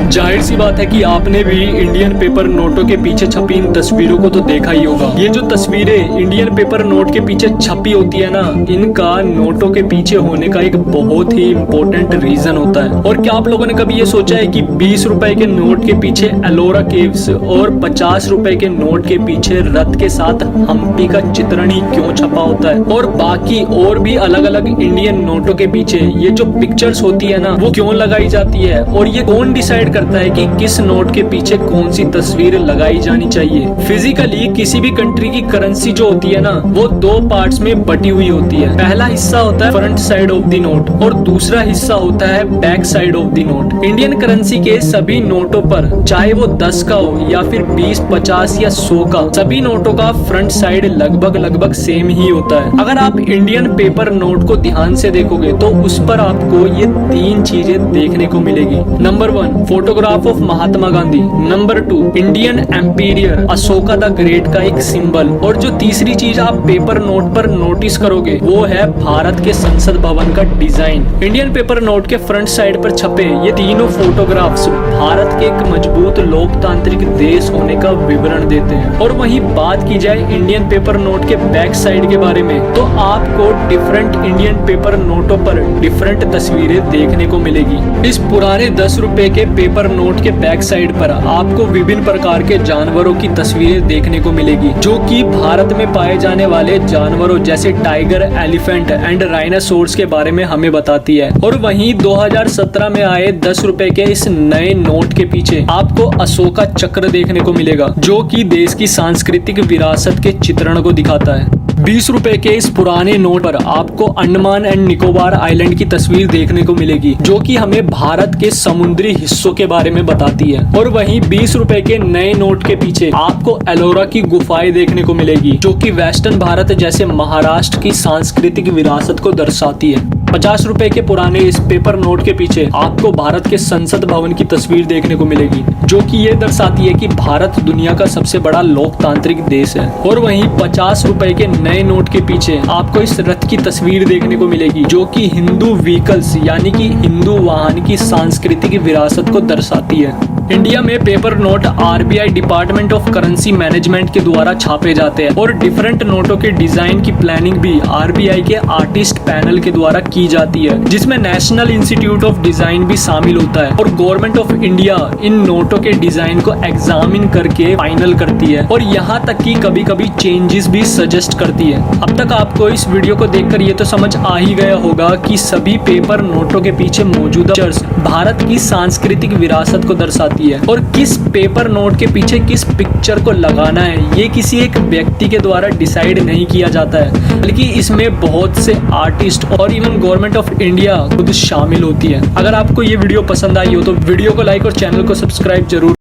जाहिर सी बात है कि आपने भी इंडियन पेपर नोटों के पीछे छपी इन तस्वीरों को तो देखा ही होगा। ये जो तस्वीरें इंडियन पेपर नोट के पीछे छपी होती है ना, इनका नोटों के पीछे होने का एक बहुत ही इम्पोर्टेंट रीजन होता है। और क्या आप लोगों ने कभी ये सोचा है कि 20 रुपए के नोट के पीछे एलोरा केव्स और 50 रुपए के नोट के पीछे रथ के साथ हम्पी का चित्रण ही क्यों छपा होता है? और बाकी और भी अलग अलग इंडियन नोटों के पीछे ये जो पिक्चर्स होती है ना, वो क्यों लगाई जाती है? और ये कौन डिसाइड करता है कि किस नोट के पीछे कौन सी तस्वीर लगाई जानी चाहिए? फिजिकली किसी भी कंट्री की करेंसी जो होती है ना, वो दो पार्ट्स में बटी हुई होती है। पहला हिस्सा होता है front side of the note और दूसरा हिस्सा होता है back side of the note. Indian currency के सभी नोटों पर, चाहे वो 10 का हो या फिर 20, 50 या 100 का, सभी नोटों का फ्रंट साइड लगभग सेम ही होता है। अगर आप इंडियन पेपर नोट को ध्यान से देखोगे तो उस पर आपको ये 3 चीजें देखने को मिलेगी। Number 1, photograph of Mahatma Gandhi. Number 2, Indian emperor Ashoka the great का एक सिंबल। और जो तीसरी चीज आप पेपर नोट पर नोटिस करोगे वो है भारत के संसद भवन का डिजाइन। इंडियन पेपर नोट के फ्रंट साइड पर छपे ये तीनों फोटोग्राफ्स भारत के एक मजबूत लोकतांत्रिक देश होने का विवरण देते हैं। और वहीं बात की जाए इंडियन पेपर नोट के बैक साइड के बारे में, तो आपको डिफरेंट इंडियन पेपर नोटों पर डिफरेंट तस्वीरें देखने को मिलेगी। इस पुराने 10 रुपए के पेपर नोट के बैक साइड पर आपको विभिन्न प्रकार के जानवरों की तस्वीरें देखने को मिलेगी, जो कि भारत में पाए जाने वाले जानवरों जैसे टाइगर, एलिफेंट एंड राइनासोर्स के बारे में हमें बताती है। और वहीं 2017 में आए 10 रुपए के इस नए नोट के पीछे आपको अशोका चक्र देखने को मिलेगा, जो कि देश की सांस्कृतिक विरासत के चित्रण को दिखाता है। 20 रुपए के इस पुराने नोट पर आपको अंडमान एंड निकोबार आइलैंड की तस्वीर देखने को मिलेगी, जो कि हमें भारत के समुद्री हिस्सों के बारे में बताती है। और वहीं 20 रुपए के नए नोट के पीछे आपको एलोरा की गुफाएं देखने को मिलेगी, जो कि वेस्टर्न भारत जैसे महाराष्ट्र की सांस्कृतिक विरासत को दर्शाती है। 50 रुपए के पुराने इस पेपर नोट के पीछे आपको भारत के संसद भवन की तस्वीर देखने को मिलेगी, जो कि ये दर्शाती है कि भारत दुनिया का सबसे बड़ा लोकतांत्रिक देश है। और वहीं 50 रुपए के नए नोट के पीछे आपको इस रथ की तस्वीर देखने को मिलेगी, जो कि हिंदू व्हीकल्स यानी कि हिंदू वाहन की सांस्कृतिक विरासत को दर्शाती है। इंडिया में paper note RBI department of currency management के द्वारा छापे जाते हैं और डिफरेंट नोटों के डिजाइन की प्लानिंग भी आरबीआई के आर्टिस्ट पैनल के द्वारा की जाती है, जिसमें नेशनल इंस्टीट्यूट ऑफ डिजाइन भी शामिल होता है। और गवर्नमेंट ऑफ इंडिया इन नोटों के डिजाइन को एग्जामिन करके फाइनल करती है और यहाँ तक कि कभी कभी चेंजेस भी सजेस्ट करती है। अब तक आपको इस वीडियो को देखकर ये तो समझ आ ही गया होगा कि सभी पेपर नोटों के पीछे मौजूदा पिक्चर्स भारत की सांस्कृतिक विरासत को दर्शाती है। और किस पेपर नोट के पीछे किस पिक्चर को लगाना है, ये किसी एक व्यक्ति के द्वारा डिसाइड नहीं किया जाता है, बल्कि इसमें बहुत से आर्टिस्ट और इवन गवर्नमेंट ऑफ इंडिया खुद शामिल होती है। अगर आपको ये वीडियो पसंद आई हो तो वीडियो को लाइक और चैनल को सब्सक्राइब जरूर